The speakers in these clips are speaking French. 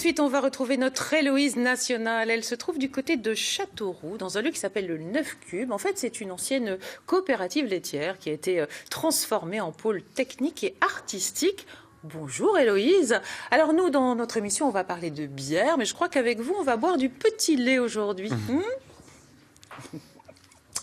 suite, on va retrouver notre Héloïse nationale. Elle se trouve du côté de Châteauroux, dans un lieu qui s'appelle le 9 Cubes. En fait, c'est une ancienne coopérative laitière qui a été transformée en pôle technique et artistique. Bonjour Héloïse. Alors nous, dans notre émission, on va parler de bière, mais je crois qu'avec vous, on va boire du petit lait aujourd'hui.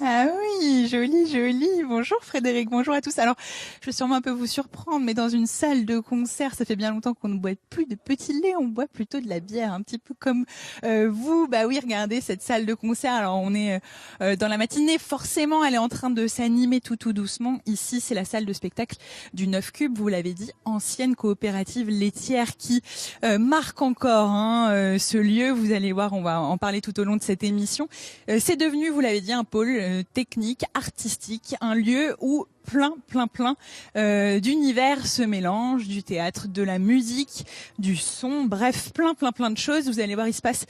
Ah oui, joli, joli. Bonjour Frédéric, bonjour à tous. Alors, je vais sûrement un peu vous surprendre, mais dans une salle de concert, ça fait bien longtemps qu'on ne boit plus de petit lait, on boit plutôt de la bière, un petit peu comme vous. Bah oui, regardez cette salle de concert. Alors, on est dans la matinée, forcément, elle est en train de s'animer tout doucement. Ici, c'est la salle de spectacle du 9 Cubes, vous l'avez dit, ancienne coopérative laitière qui marque encore ce lieu. Vous allez voir, on va en parler tout au long de cette émission. C'est devenu, vous l'avez dit, un pôle technique, artistique, un lieu où plein d'univers se mélangent, du théâtre, de la musique, du son, bref, plein de choses. Vous allez voir, il se passe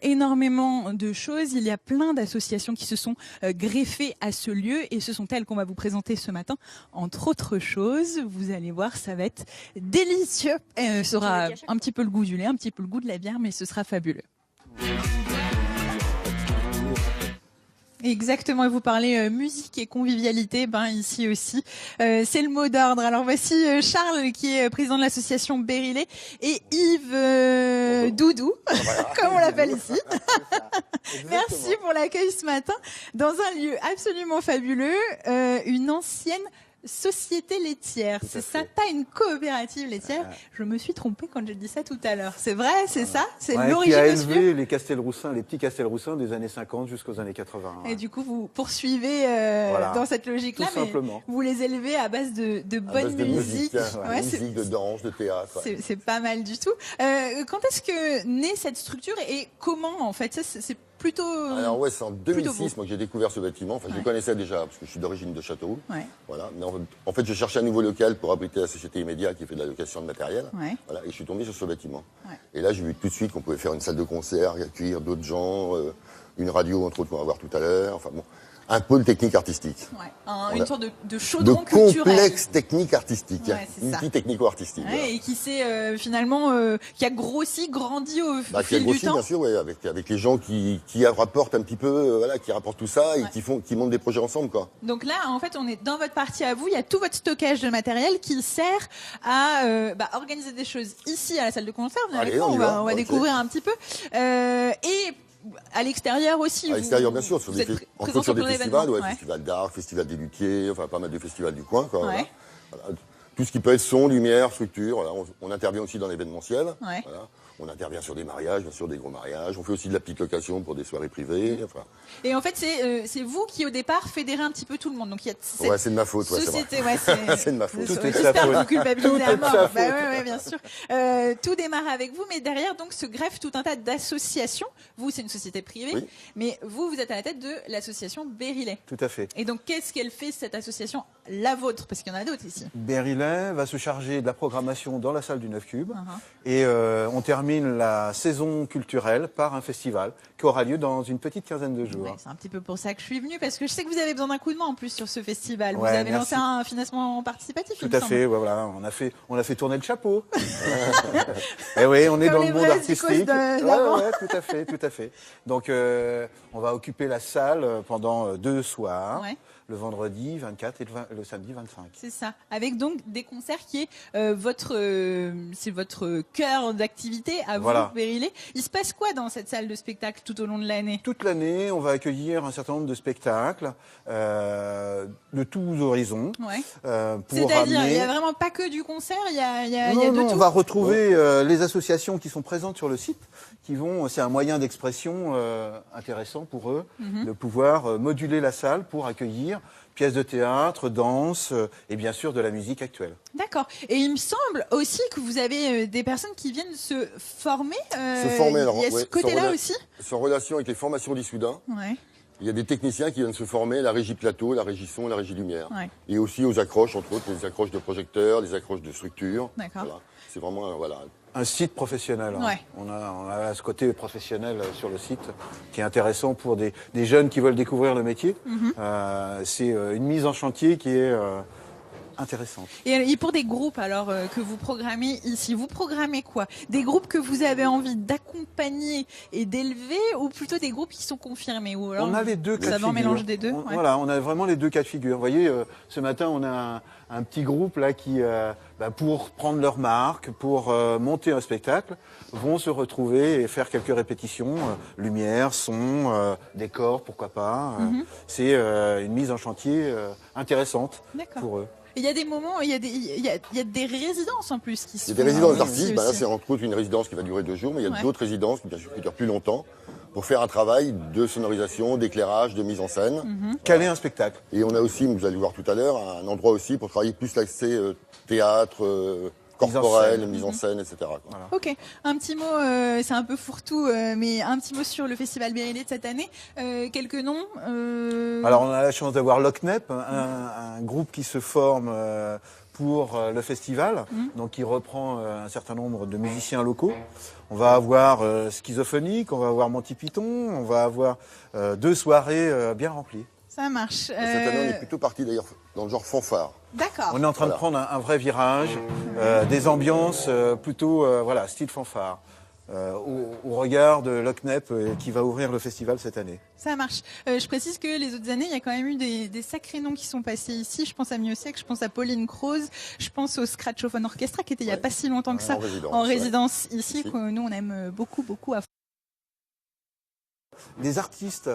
énormément de choses. Il y a plein d'associations qui se sont greffées à ce lieu et ce sont elles qu'on va vous présenter ce matin. Entre autres choses, vous allez voir, ça va être délicieux. Ça aura un petit peu le goût du lait, un petit peu le goût de la bière, mais ce sera fabuleux. Exactement, et vous parlez musique et convivialité, ici aussi, c'est le mot d'ordre. Alors voici Charles qui est président de l'association Bérillet et Yves Doudou, voilà, comme on l'appelle ici. Merci pour l'accueil ce matin dans un lieu absolument fabuleux, une ancienne société laitière, c'est ça, pas une coopérative laitière. Je me suis trompée quand j'ai dit ça tout à l'heure. C'est vrai, c'est ça, c'est l'origine de ce lieu. Qui a élevé les Castelroussins, les petits Castelroussins des années 50 jusqu'aux années 80. Et du coup, vous poursuivez dans cette logique-là, mais vous les élevez à base de bonne musique. Musique, de danse, de théâtre. C'est pas mal du tout. Quand est-ce que naît cette structure et comment, en fait, ça, c'est plutôt... Alors ouais, c'est en 2006 moi que j'ai découvert ce bâtiment. Enfin, je le connaissais déjà parce que je suis d'origine de Châteauroux. Voilà. Mais en fait, je cherchais un nouveau local pour abriter la société Immédiat qui fait de la location de matériel. Voilà. Et je suis tombé sur ce bâtiment. Et là, j'ai vu tout de suite qu'on pouvait faire une salle de concert, accueillir d'autres gens, une radio entre autres qu'on va voir tout à l'heure. Enfin bon. Un pôle technique artistique. Une sorte de chaudron culturel. De complexe technique artistique, multi-technico-artistique. Et qui s'est finalement, qui a grandi au fil du temps. Bien sûr, avec les gens qui rapportent un petit peu, qui rapportent tout ça et qui montent des projets ensemble, quoi. Donc là, en fait, on est dans votre partie à vous. Il y a tout votre stockage de matériel qui sert à organiser des choses ici à la salle de concert. On va découvrir un petit peu. Et à l'extérieur aussi. À l'extérieur, bien sûr, sur des festivals, festival d'art, festival des luthiers, enfin pas mal de festivals du coin, quoi. Voilà. Tout ce qui peut être son, lumière, structure. Voilà. On intervient aussi dans l'événementiel. Voilà. On intervient sur des mariages, bien sûr, des gros mariages. On fait aussi de la petite location pour des soirées privées. Enfin. Et en fait, c'est vous qui, au départ, fédérez un petit peu tout le monde. Donc, il y a c'est de ma faute. Société, c'est de ma faute. J'espère que vous culpabilisez à mort. Bien sûr. Tout démarre avec vous, mais derrière, donc, se greffe tout un tas d'associations. Vous, c'est une société privée, mais vous êtes à la tête de l'association Bérillet. Tout à fait. Et donc, qu'est-ce qu'elle fait, cette association, la vôtre? Parce qu'il y en a d'autres ici. Bérillet va se charger de la programmation dans la salle du 9 Cubes. Et on termine la saison culturelle par un festival qui aura lieu dans une petite quinzaine de jours. C'est un petit peu pour ça que je suis venue, parce que je sais que vous avez besoin d'un coup de main en plus sur ce festival. Vous avez lancé un financement participatif, tout à fait, voilà. On a fait tourner le chapeau. Et oui, on est dans le monde artistique. Tout à fait. Donc, on va occuper la salle pendant 2 soirs. Le vendredi 24 et le samedi 25. C'est ça. Avec donc des concerts qui est c'est votre cœur d'activité à vous, Bérillet. Il se passe quoi dans cette salle de spectacle tout au long de l'année? Toute l'année, on va accueillir un certain nombre de spectacles de tous horizons. C'est-à-dire, il n'y a vraiment pas que du concert, il y a de tout. On va retrouver les associations qui sont présentes sur le site, c'est un moyen d'expression intéressant pour eux, de pouvoir moduler la salle pour accueillir pièces de théâtre, danse et bien sûr de la musique actuelle. D'accord. Et il me semble aussi que vous avez des personnes qui viennent se former. Alors, il y a ce côté-là aussi. C'est en relation avec les formations d'Issoudun. Il y a des techniciens qui viennent se former, la régie plateau, la régie son, la régie lumière. Et aussi aux accroches, entre autres, les accroches de projecteurs, les accroches de structures. Voilà. C'est vraiment un site professionnel. On a ce côté professionnel sur le site qui est intéressant pour des jeunes qui veulent découvrir le métier. C'est une mise en chantier qui est intéressantes. Et pour des groupes alors que vous programmez ici, vous programmez quoi? Des groupes que vous avez envie d'accompagner et d'élever, ou plutôt des groupes qui sont confirmés, ou alors on a les deux cas de figure. Mélange des deux. Voilà, on a vraiment les deux cas de figure. Vous voyez, ce matin, on a un petit groupe là qui, pour prendre leur marque, pour monter un spectacle, vont se retrouver et faire quelques répétitions, lumière, son, décor, pourquoi pas. C'est une mise en chantier intéressante pour eux. Il y a des moments, il y a des résidences en plus qui sont... Il y a des résidences d'artistes, là c'est entre autres une résidence qui va durer 2 jours, mais il y a d'autres résidences qui durent plus longtemps, pour faire un travail de sonorisation, d'éclairage, de mise en scène. Caler un spectacle. Et on a aussi, vous allez voir tout à l'heure, un endroit aussi pour travailler plus l'accès théâtre, corporel, mise en scène, etc. Voilà. Ok, un petit mot, c'est un peu fourre-tout, mais un petit mot sur le Festival Bérillet de cette année. Quelques noms Alors on a la chance d'avoir l'OCNEP, un groupe qui se forme pour le festival, donc qui reprend un certain nombre de musiciens locaux. On va avoir Schizophonique, on va avoir Monty Python, on va avoir 2 soirées bien remplies. Ça marche. Cette année, on est plutôt parti d'ailleurs dans le genre fanfare. D'accord. On est en train de prendre un vrai virage, des ambiances plutôt style fanfare. Au regard de l'OCNEP qui va ouvrir le festival cette année. Ça marche. Je précise que les autres années, il y a quand même eu des sacrés noms qui sont passés ici. Je pense à Miossec, je pense à Pauline Croze, je pense au Scratchophone Orchestra qui était il n'y a pas si longtemps que ça en résidence ici, que nous on aime beaucoup à fond. Des artistes,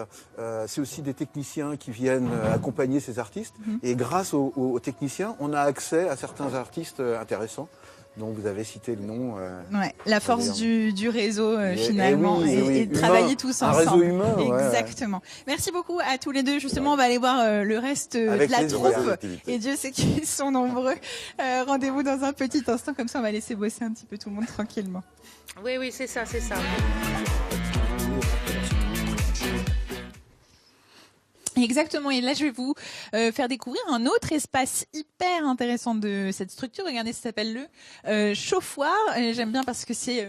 c'est aussi des techniciens qui viennent accompagner ces artistes. Et grâce aux techniciens, on a accès à certains artistes intéressants. Donc vous avez cité le nom. La force du réseau finalement et de travailler tous ensemble. Un réseau humain. Exactement. Merci beaucoup à tous les deux. Justement, on va aller voir le reste de la troupe. Et Dieu sait qu'ils sont nombreux. Rendez-vous dans un petit instant, comme ça on va laisser bosser un petit peu tout le monde tranquillement. Oui, c'est ça. Exactement, et là je vais vous faire découvrir un autre espace hyper intéressant de cette structure. Regardez, ça s'appelle le chauffoir. J'aime bien parce que c'est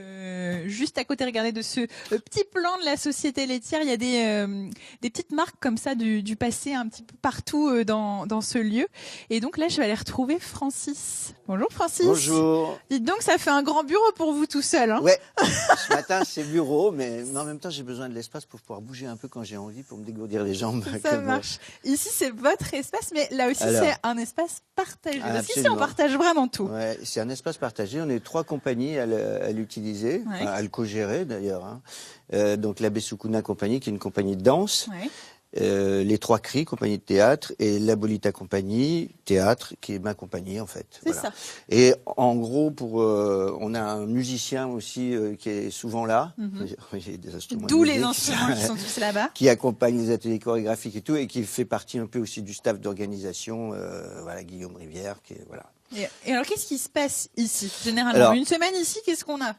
juste à côté, regardez, de ce petit plan de la société laitière. Il y a des petites marques comme ça du passé un petit peu partout dans ce lieu. Et donc là je vais aller retrouver Francis. Bonjour Francis. Bonjour. Dites donc, ça fait un grand bureau pour vous tout seul. Hein. Ouais, ce matin c'est bureau, mais en même temps j'ai besoin de l'espace pour pouvoir bouger un peu quand j'ai envie, pour me dégourdir les jambes. Ça marche. Ici, c'est votre espace, mais là aussi, c'est un espace partagé. Parce qu'ici, on partage vraiment tout. Ouais, c'est un espace partagé. On est 3 compagnies à l'utiliser, à le co-gérer d'ailleurs. Donc la Besukuna Compagnie, qui est une compagnie de danse. Les 3 Cris, compagnie de théâtre, et la Bolita Compagnie, théâtre, qui est ma compagnie en fait. C'est ça. Et en gros, on a un musicien aussi qui est souvent là. Des instruments. D'où les instruments qui sont tous là-bas. Qui accompagne les ateliers chorégraphiques et tout, et qui fait partie un peu aussi du staff d'organisation. Guillaume Rivière, qui est Et alors, qu'est-ce qui se passe ici généralement? Une semaine ici, qu'est-ce qu'on a?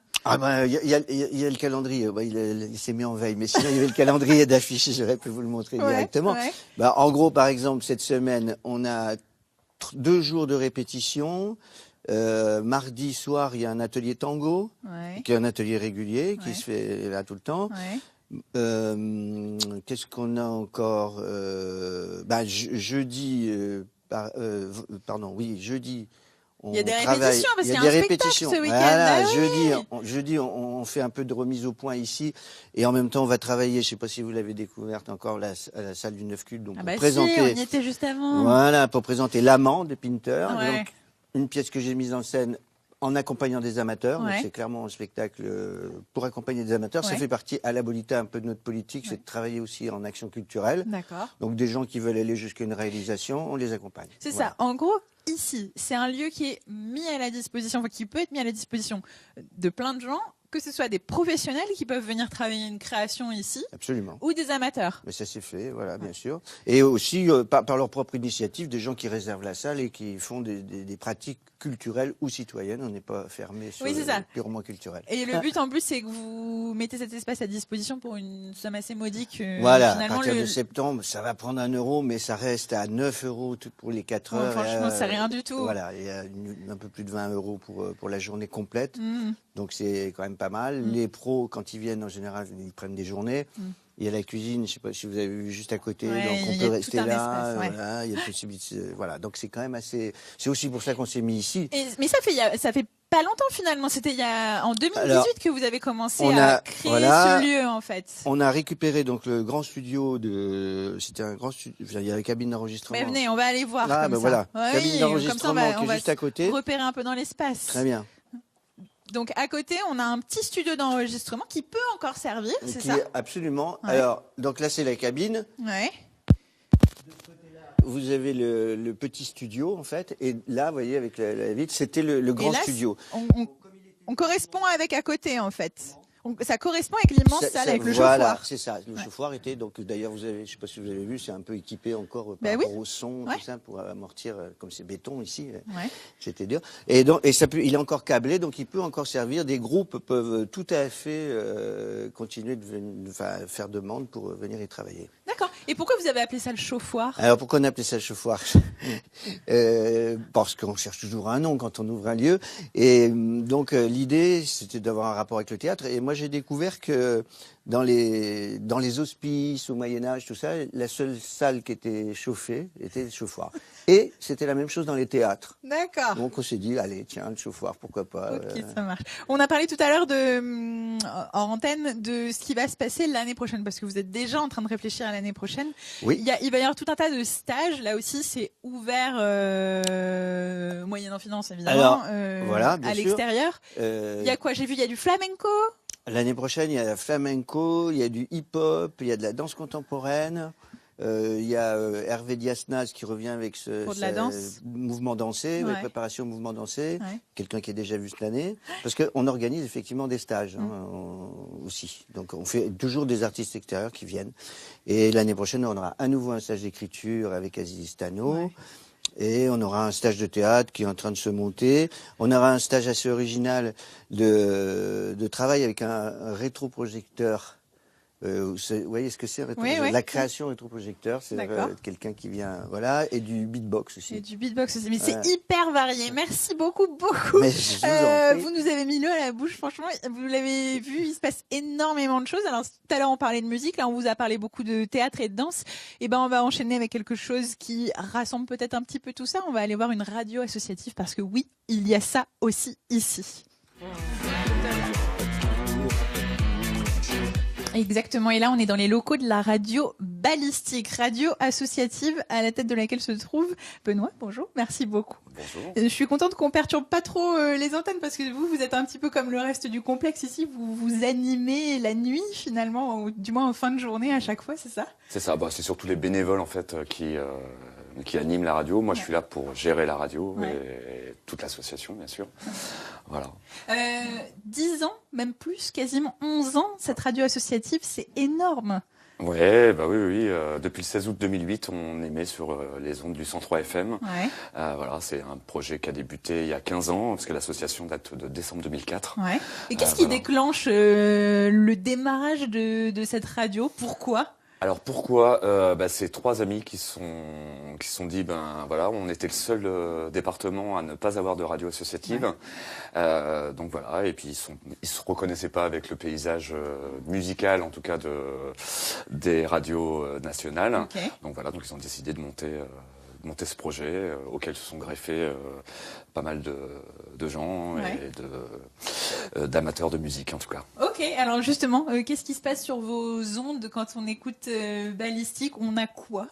Il y a le calendrier. Il s'est mis en veille, mais sinon il y avait le calendrier d'affiches. J'aurais pu vous le montrer directement. En gros, par exemple, cette semaine, on a 2 jours de répétition. Mardi soir, il y a un atelier tango, qui est un atelier régulier, qui se fait là tout le temps. Qu'est-ce qu'on a encore? Jeudi, jeudi. Il y a des répétitions, parce qu'il y a un spectacle ce week-end. Voilà, jeudi, on fait un peu de remise au point ici, et en même temps, on va travailler, je ne sais pas si vous l'avez découverte encore, la salle du 9 Cul, donc pour présenter. On y était juste avant. Voilà, pour présenter L'Amant de Pinter, donc une pièce que j'ai mise en scène en accompagnant des amateurs. Donc c'est clairement un spectacle pour accompagner des amateurs. Ça fait partie à la Bolita un peu de notre politique, c'est de travailler aussi en action culturelle. D'accord. Donc des gens qui veulent aller jusqu'à une réalisation, on les accompagne. C'est ça. En gros, ici, c'est un lieu qui est mis à la disposition, qui peut être mis à la disposition de plein de gens, que ce soit des professionnels qui peuvent venir travailler une création ici. Absolument. Ou des amateurs. Mais ça s'est fait, bien sûr. Et aussi, par leur propre initiative, des gens qui réservent la salle et qui font des pratiques culturelles ou citoyennes. On n'est pas fermé sur purement culturel. Et le but, en plus, c'est que vous mettez cet espace à disposition pour une somme assez modique. Voilà, à partir de septembre, ça va prendre 1 euro, mais ça reste à 9 euros pour les 4 heures. Franchement, c'est rien du tout. Voilà, il y a un peu plus de 20 euros pour la journée complète. Donc c'est quand même pas mal. Les pros, quand ils viennent, en général, ils prennent des journées. Il y a la cuisine, je sais pas si vous avez vu juste à côté, ouais, donc on peut rester là. Espace, ouais. Voilà, il y a possibilité. Voilà, donc c'est quand même assez. C'est aussi pour ça qu'on s'est mis ici. Mais ça fait pas longtemps finalement. C'était en 2018 que vous avez commencé à créer ce lieu en fait. On a récupéré donc le grand studio c'était un grand studio. Il y a la cabine d'enregistrement. Mais venez, on va aller voir. Là, comme ça. voilà, Ouais, cabine d'enregistrement qui est juste à côté. Repérer un peu dans l'espace. Très bien. Donc à côté, on a un petit studio d'enregistrement qui peut encore servir, c'est ça? Absolument. Ouais. Alors, donc là, c'est la cabine. Ouais. Vous avez le petit studio, en fait. Et là, vous voyez, avec la vitre, c'était le grand studio. On correspond avec à côté, en fait. Ça correspond avec l'immense salle, avec le chauffoir. Voilà, c'est ça. Le chauffoir était, donc, d'ailleurs, je sais pas si vous avez vu, c'est un peu équipé encore par rapport au son, tout ça, pour amortir, comme c'est béton ici. C'était dur. Et donc, il est encore câblé, donc il peut encore servir. Des groupes peuvent tout à fait continuer de faire demande pour venir y travailler. D'accord. Et pourquoi vous avez appelé ça le chauffoir? Alors pourquoi on a appelé ça le chauffoir? Parce qu'on cherche toujours un nom quand on ouvre un lieu. Et donc l'idée, c'était d'avoir un rapport avec le théâtre. Et moi, j'ai découvert que dans les hospices au Moyen-Âge, tout ça, la seule salle qui était chauffée était le chauffoir. Et c'était la même chose dans les théâtres. D'accord. Donc on s'est dit, allez, tiens, le chauffoir, pourquoi pas. Ok, ça marche. On a parlé tout à l'heure en antenne de ce qui va se passer l'année prochaine, parce que vous êtes déjà en train de réfléchir à l'année prochaine. Oui. Il va y avoir tout un tas de stages. Là aussi, c'est ouvert moyennant finance, évidemment. Alors, voilà, bien à sûr. l'extérieur. Il y a quoi? J'ai vu, il y a du flamenco. L'année prochaine, il y a la flamenco, il y a du hip-hop, il y a de la danse contemporaine. Il y a Hervé Diasnaz qui revient avec ce mouvement dansé, préparation au mouvement dansé, quelqu'un qui est déjà vu cette année, parce qu'on organise effectivement des stages aussi. Donc on fait toujours des artistes extérieurs qui viennent. Et l'année prochaine, on aura à nouveau un stage d'écriture avec Aziz Stano. Ouais. Et on aura un stage de théâtre qui est en train de se monter. On aura un stage assez original de travail avec un rétroprojecteur. Vous voyez ce que c'est, la création rétroprojecteur, c'est quelqu'un qui vient, voilà, et du beatbox aussi. Et du beatbox aussi, mais c'est hyper varié. Merci beaucoup. Mais vous nous avez mis l'eau à la bouche, franchement, vous l'avez vu, il se passe énormément de choses. Alors tout à l'heure on parlait de musique, là on vous a parlé beaucoup de théâtre et de danse. Et ben on va enchaîner avec quelque chose qui rassemble peut-être un petit peu tout ça. On va aller voir une radio associative parce que oui, il y a ça aussi ici. Exactement, et là on est dans les locaux de la radio Balistique, radio associative à la tête de laquelle se trouve Benoît. Bonjour, merci beaucoup. Bonjour. Je suis contente qu'on perturbe pas trop les antennes parce que vous êtes un petit peu comme le reste du complexe ici, vous animez la nuit finalement, ou du moins en fin de journée à chaque fois, c'est ça? C'est ça, c'est surtout les bénévoles en fait qui animent la radio. Moi je suis là pour gérer la radio et toute l'association bien sûr. Voilà. 10 ans, même plus, quasiment 11 ans, cette radio associative, c'est énorme. Ouais, oui. Depuis le 16 août 2008, on émet sur les ondes du 103 FM. Voilà, c'est un projet qui a débuté il y a 15 ans, parce que l'association date de décembre 2004. Ouais. Et qu'est-ce qui déclenche le démarrage de cette radio? Pourquoi? Alors pourquoi c'est trois amis qui se sont dit voilà, on était le seul département à ne pas avoir de radio associative. Donc voilà, et puis ils se reconnaissaient pas avec le paysage musical, en tout cas des radios nationales. Donc voilà, donc ils ont décidé de monter ce projet auquel se sont greffés pas mal de gens et d'amateurs de musique en tout cas. Ok, alors justement, qu'est-ce qui se passe sur vos ondes quand on écoute Balistique? On a quoi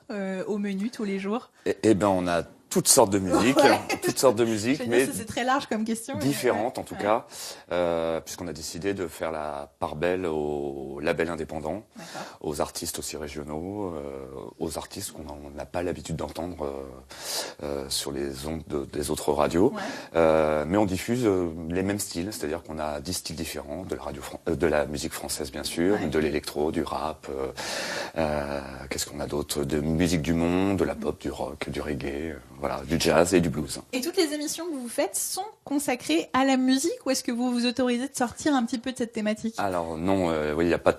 au menu tous les jours? Eh ben on a toutes sortes de musique, mais c'est très large comme question. Différentes en tout cas, puisqu'on a décidé de faire la part belle aux labels indépendants, aux artistes aussi régionaux, aux artistes qu'on n'a pas l'habitude d'entendre sur les ondes des autres radios, mais on diffuse les mêmes styles, c'est-à-dire qu'on a 10 styles différents, de la musique française bien sûr, de l'électro, du rap, qu'est-ce qu'on a d'autre, de musique du monde, de la pop, du rock, du reggae. Voilà, du jazz et du blues. Et toutes les émissions que vous faites sont consacrées à la musique, ou est-ce que vous vous autorisez de sortir un petit peu de cette thématique? Alors non, il y a pas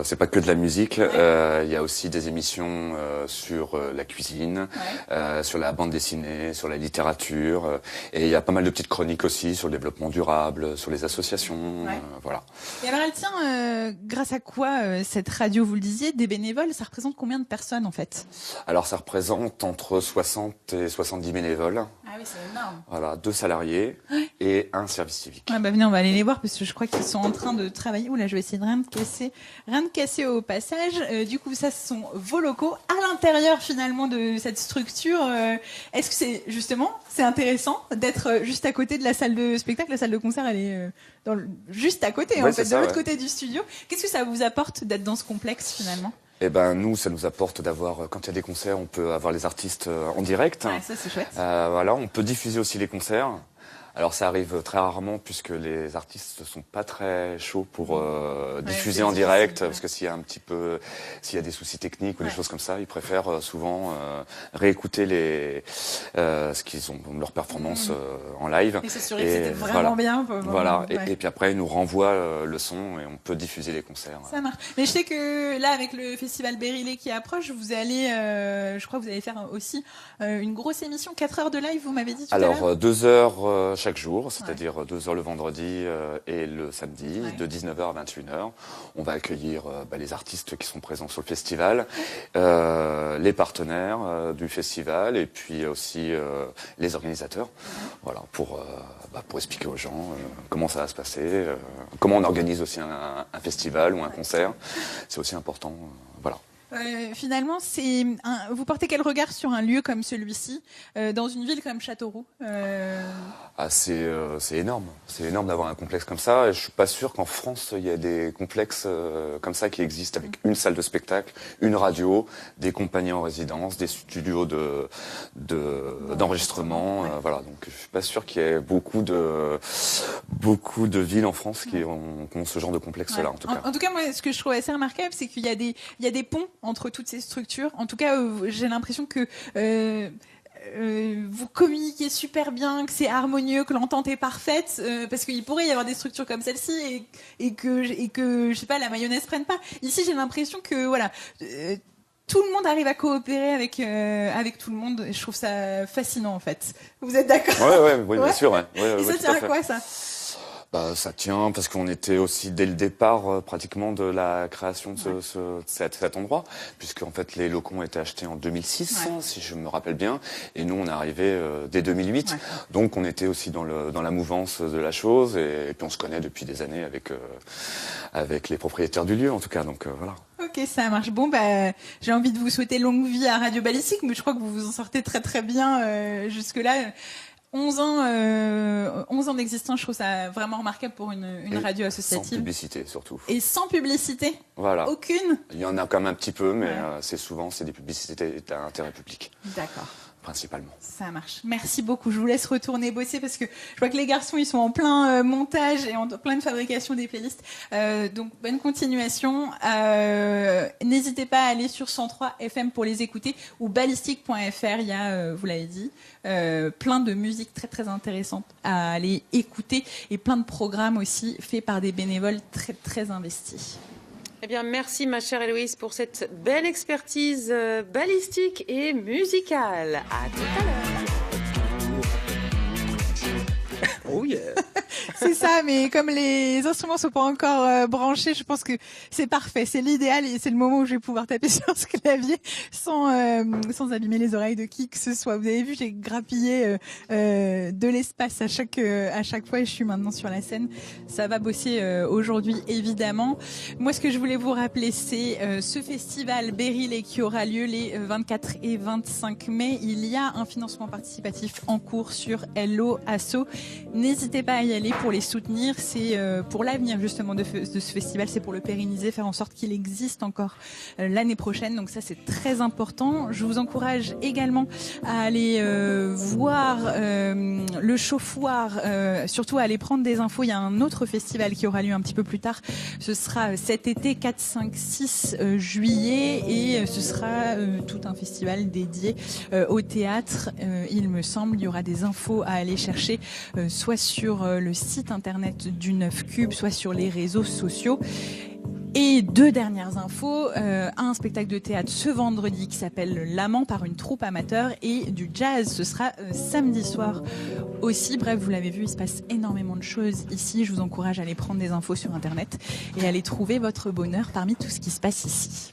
c'est pas que de la musique. Il y a aussi des émissions sur la cuisine, sur la bande dessinée, sur la littérature. Et il y a pas mal de petites chroniques aussi sur le développement durable, sur les associations. Voilà. Et alors elle tient grâce à quoi cette radio, vous le disiez, des bénévoles? Ça représente combien de personnes en fait? Alors ça représente entre 60 et 70 bénévoles. Ah oui, c'est énorme. Voilà, 2 salariés et un service civique. Ouais, bah venez, on va aller les voir parce que je crois qu'ils sont en train de travailler. Oula, je vais essayer de rien de casser au passage. Du coup, ça, ce sont vos locaux à l'intérieur finalement de cette structure. Est-ce que c'est intéressant d'être juste à côté de la salle de spectacle? La salle de concert, elle est juste à côté, en fait, de l'autre côté du studio. Qu'est-ce que ça vous apporte d'être dans ce complexe finalement? Eh ben nous, ça nous apporte d'avoir, quand il y a des concerts, on peut avoir les artistes en direct. Ouais, ça c'est chouette. Voilà, on peut diffuser aussi les concerts. Alors ça arrive très rarement puisque les artistes sont pas très chauds pour diffuser en direct parce que s'il y a des soucis techniques ou des choses comme ça, ils préfèrent souvent réécouter ce qu'ils ont leur performance en live et s'assurer que c'était vraiment bien. Voilà. Et puis après ils nous renvoient le son et on peut diffuser les concerts. Ça marche. Mais je sais que là avec le festival Berillet qui approche, vous allez, je crois que vous allez faire aussi une grosse émission, 4 heures de live, vous m'avez dit tout à l'heure. Alors 2 heures chaque jour, c'est-à-dire 2 heures le vendredi et le samedi, de 19h à 21h. On va accueillir les artistes qui sont présents sur le festival, les partenaires du festival et puis aussi les organisateurs. Voilà, pour expliquer aux gens comment ça va se passer, comment on organise aussi un festival ou un concert. C'est aussi important. Voilà. Finalement, vous portez quel regard sur un lieu comme celui-ci, dans une ville comme Châteauroux? C'est énorme. C'est énorme d'avoir un complexe comme ça. Et je suis pas sûr qu'en France, il y ait des complexes comme ça qui existent avec une salle de spectacle, une radio, des compagnies en résidence, des studios d'enregistrement. Voilà. Donc, je suis pas sûr qu'il y ait beaucoup de villes en France qui ont ce genre de complexe-là, en tout cas. En tout cas, moi, ce que je trouve assez remarquable, c'est qu'il y a des ponts entre toutes ces structures. En tout cas, j'ai l'impression que vous communiquez super bien, que c'est harmonieux, que l'entente est parfaite, parce qu'il pourrait y avoir des structures comme celle-ci et que je sais pas, la mayonnaise prenne pas. Ici, j'ai l'impression que voilà. Tout le monde arrive à coopérer avec tout le monde et je trouve ça fascinant en fait. Vous êtes d'accord? Oui, bien sûr. Et ça tient à quoi ça? Ça tient parce qu'on était aussi dès le départ pratiquement de la création de cet endroit, puisque en fait les locaux ont été achetés en 2006, si je me rappelle bien, et nous on est arrivé dès 2008. Donc on était aussi dans la mouvance de la chose, et puis on se connaît depuis des années avec les propriétaires du lieu en tout cas. Donc voilà. Ok, ça marche. Bon, j'ai envie de vous souhaiter longue vie à Radio Ballistique, mais je crois que vous vous en sortez très très bien jusque-là. 11 ans d'existence, je trouve ça vraiment remarquable pour une radio associative. Sans publicité, surtout. Et sans publicité? Voilà. Aucune? Il y en a quand même un petit peu, mais c'est des publicités d'intérêt public. D'accord. Principalement. Ça marche. Merci beaucoup. Je vous laisse retourner bosser parce que je vois que les garçons, ils sont en plein montage et en pleine fabrication des playlists. Donc, bonne continuation. N'hésitez pas à aller sur 103 FM pour les écouter ou ballistique.fr. Il y a, vous l'avez dit, plein de musique très, très intéressante à aller écouter et plein de programmes aussi faits par des bénévoles très, très investis. Eh bien, merci ma chère Héloïse pour cette belle expertise balistique et musicale. À tout à l'heure. Oh yeah. C'est ça, mais comme les instruments sont pas encore branchés, je pense que c'est parfait, c'est l'idéal et c'est le moment où je vais pouvoir taper sur ce clavier sans abîmer les oreilles de qui que ce soit. Vous avez vu, j'ai grappillé de l'espace à chaque fois et je suis maintenant sur la scène. Ça va bosser aujourd'hui, évidemment. Moi, ce que je voulais vous rappeler, c'est ce festival Berillet qui aura lieu les 24 et 25 mai. Il y a un financement participatif en cours sur Hello Asso. N'hésitez pas à y aller pour les soutenir. C'est pour l'avenir justement de ce festival, c'est pour le pérenniser, faire en sorte qu'il existe encore l'année prochaine. Donc ça, c'est très important. Je vous encourage également à aller voir le chauffoir, surtout à aller prendre des infos. Il y a un autre festival qui aura lieu un petit peu plus tard. Ce sera cet été 4, 5, 6 juillet et ce sera tout un festival dédié au théâtre. Il me semble, il y aura des infos à aller chercher soit sur le site internet du 9 Cube, soit sur les réseaux sociaux. Et 2 dernières infos, un spectacle de théâtre ce vendredi qui s'appelle L'Amant par une troupe amateur et du jazz, ce sera samedi soir aussi. Bref, vous l'avez vu, il se passe énormément de choses ici. Je vous encourage à aller prendre des infos sur Internet et à aller trouver votre bonheur parmi tout ce qui se passe ici.